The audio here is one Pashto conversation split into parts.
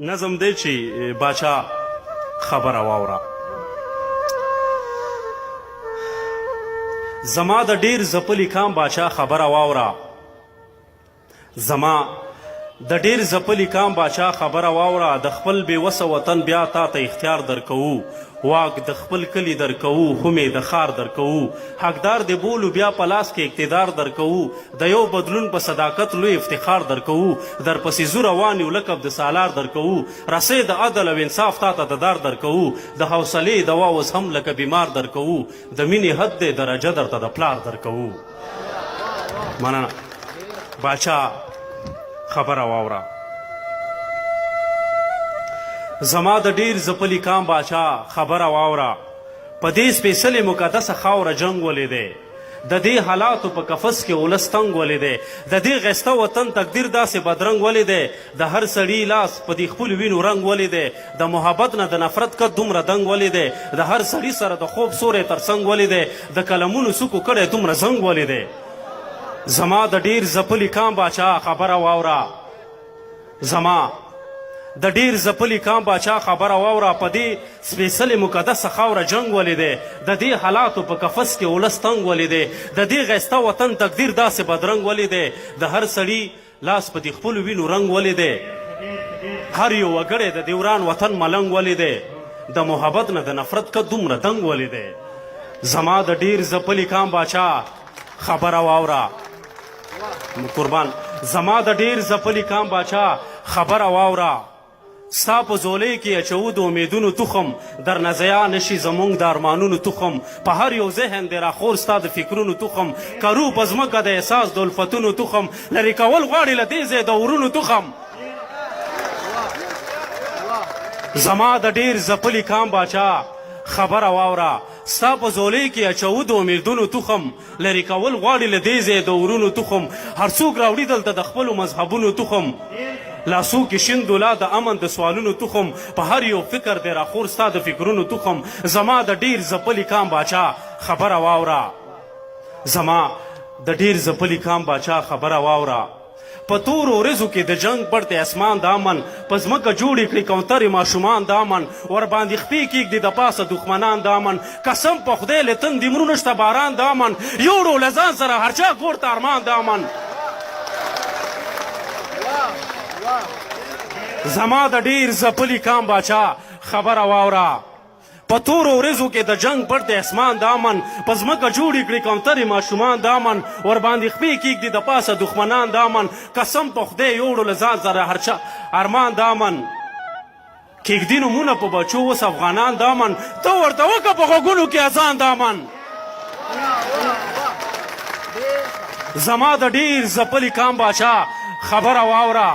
نظم دی چې باچا خبره واوره. زما د ډیر ځپلي کام باچا خبره واوره. زما د ډیر ځپلي کام باچا خبره واوره. د خپل بېوسه وطن بیا تا ته اختیار درکوو. واک د خپل کلي درکوو، خو د ښار درکوو. حقدار د بولو بیا په لاس کې اقتدار درکوو. د یو بدلون په صداقت لوی افتخار درکوو. درپسې زو روان یو لقب د سالار درکوو. رسۍ د عدل او انصاف تا ته د دار درکوو. د حوصلې دوا اوس هم لکه بیمار درکوو. د مینې حد دی درجه درته د پلار درکوو. مننه. باچا خبره واوره. زما د ډیر ځپلي کام باچا خبره واوره. په دې سپېڅلې مقدسه خاوره جنګ ولیدی. د دې حالاتو په قفس کې ولس تنګ ولیدی. د دې غیسته وطن تقدیر داسې بدرنګ ولیدی. د هر سړي لاس په دې خپلو وینو رنګ ولیدی. د محبت نه د نفرت کد دومره دنګ ولیدی. د هر سړي سره د خوب سوری تر څنګ ولیدی. د قلمونو سکو کړی دومره زنګ ولیدی. زما د ډیر ځپلي کام باچا خبره واوره. زما د ډیر ځپلي کام باچا خبره واوره. په دې سپېڅلې مقدسه خاوره جنګ ولیدی. د دې حالاتو په قفس کې ولس تنګ ولیدی. د دې غیسته وطن تقدیر داسې بدرنګ ولیدی. د هر سړي لاس په دې خپلو وینو رنګ ولیدی. هر یو وګړی د دې وران وطن ملنګ ولیدی. د محبت نه د نفرت که دومره دنګ ولیدی. زما د ډیر ځپلي کام باچا خبره واوره. قربان. زما د ډیر ځپلي کام باچا خبره واوره. ستا په زولۍ کې اچوو د امیدونو تخم. در نزیا نشي زمونږ د ارمانونو تخم. په هر یو ذهن دی راخور ستا د فکرونو تخم. کرو په ځمکه د احساس د الفتونو تخم. لرې کول غواړي له دې ځای د ورونو تخم. زما د ډیر ځپلي کام باچا خبره واوره. ستا په زولۍ کې اچوو د امیدونو تخم. لرې کول غواړي له دې ځای د ورونو تخم. هر څوک راوړي دلته د خپلو مذهبونو تخم. لاسو کې شین دولا د امن د سوالونو تخم. په هر یو فکر دی راخور ستا د فکرونو تخم. زما د ډیر ځپلي کام باچا خبره واوره. زما د ډیر ځپلي کام باچا خبره واوره. په تورو ورځو کې د جنګ پړ دی اسمان د امن. په ځمکه جوړې کړي کوترې ماشومان د امن. ورباندې خپې کېږدي د پاسه دښمنان د امن. قسم په خدای له تندې مرونه شته باران د امن. یوړو له ځان سره هر چا کور ته ارمان د امن. زما د ډیر ځپلي کام باچا خبره واوره. په تورو ورځو کې د جنګ پټ دی اسمان د امن. په ځمکه جوړې کړي کوترې ماشومان د امن. ورباندې خپې کېږدي د پاسه دښمنان د امن. قسم په خدای یوړو له ځان سره هر چا ارمان د امن. کېږدي نومونه په بچو اوس افغانان د امن. ته ورته وکړه په غوږونو کې اذان د امن. زما د ډیر ځپلي کام باچا خبره واوره.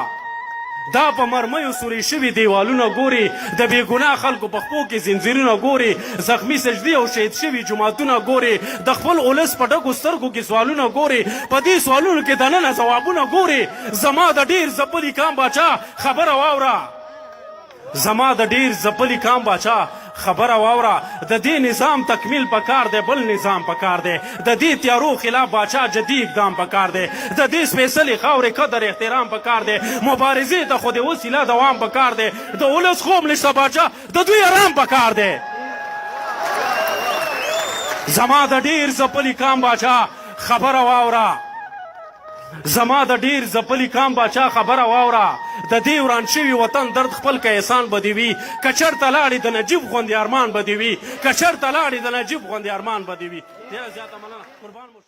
دا په مرمیو سوري شوي دیوالونه ګوري. د بېګناه خلکو په خپو کې زنځیرونه ګوري. زخمي سجدې او شهید شوي جوماتونه ګوري. د خپل اولس په ډکو سترګو کې سوالونه ګوري. په دې سوالونو کې دننه ځوابونه ګوري. زما د ډیر ځپلي کام باچا خبره واوره. زما د ډیر ځپلي کام باچا خبره واوره. د دې نظام تکمیل پکار دی، بل نظام پکار دی. د دې تیارو خلاف باچا جدي اقدام پکار دی. د دې سپېڅلې خاورې قدر احترام پکار دی. مبارزې ته خو د وسیله دوام پکار دی. د ولس خوب نشته باچا د دوی ارام پکار دی. زما د ډیر ځپلي کام باچا خبره واوره. زما د ډیر ځپلي کام باچا خبره واوره. د دې وران شوي وطن درد خپل که احسان به دې وي. که چېرته لاړې د نجیب غوندې ارمان به دې وي. که چېرته لاړې د نجیب غوندې ارمان به دې وي. ډېره زیاته مننه. قربان مو